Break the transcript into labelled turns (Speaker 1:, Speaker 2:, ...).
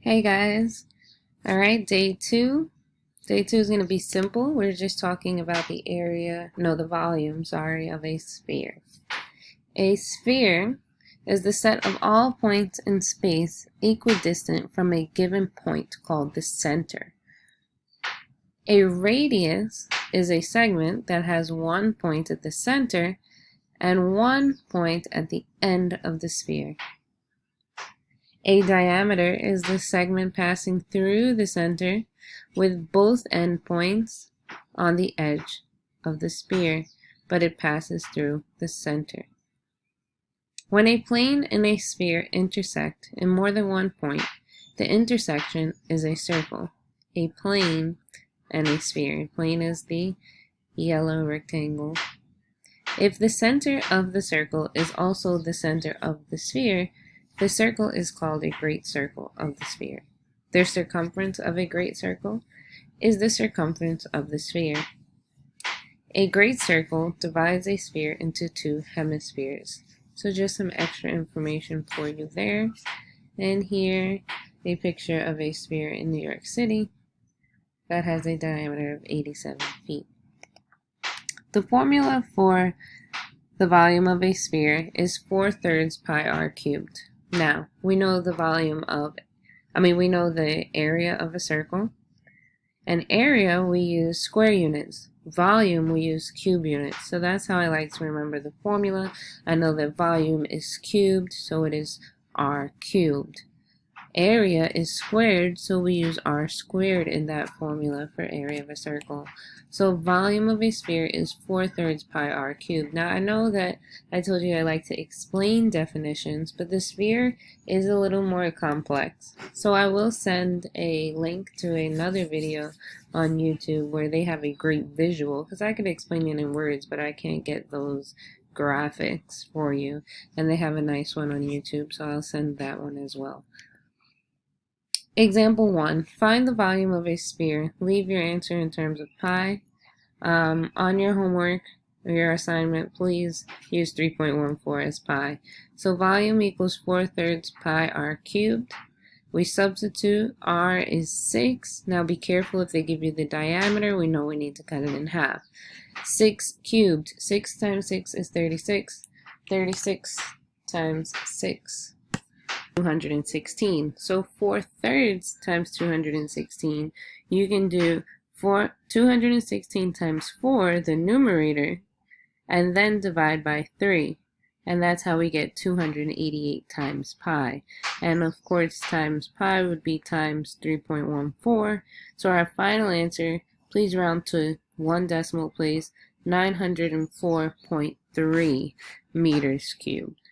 Speaker 1: Hey guys. All right, day two. Day two is going to be simple. We're just talking about the volume, of a sphere. A sphere is the set of all points in space equidistant from a given point called the center. A radius is a segment that has one point at the center and one point at the end of the sphere. A diameter is the segment passing through the center with both endpoints on the edge of the sphere, but it passes through the center. When a plane and a sphere intersect in more than one point, the intersection is a circle. A plane and a sphere. A plane is the yellow rectangle. If the center of the circle is also the center of the sphere, the circle is called a great circle of the sphere. The circumference of a great circle is the circumference of the sphere. A great circle divides a sphere into two hemispheres. So just some extra information for you there. And here, a picture of a sphere in New York City that has a diameter of 87 feet. The formula for the volume of a sphere is 4/3 pi r cubed. Now, we know the area of a circle. And area, we use square units. Volume, we use cube units. So that's how I like to remember the formula. I know that volume is cubed, so it is r cubed. Area is squared, so we use r squared in that formula for area of a circle. So volume of a sphere is 4/3 pi r cubed. Now I know that I told you I like to explain definitions, but the sphere is a little more complex. So I will send a link to another video on YouTube where they have a great visual, because I could explain it in words, but I can't get those graphics for you. And they have a nice one on YouTube, so I'll send that one as well. Example 1. Find the volume of a sphere. Leave your answer in terms of pi. On your homework or your assignment, please use 3.14 as pi. So volume equals 4/3 pi r cubed. We substitute. R is 6. Now be careful if they give you the diameter. We know we need to cut it in half. 6 cubed. 6 times 6 is 36. 36 times 6. 216. So 4/3 times 216, you can do 216 times 4, the numerator, and then divide by 3. And that's how we get 288 times pi. And of course, times pi would be times 3.14. So our final answer, please round to one decimal place, 904.3 meters cubed.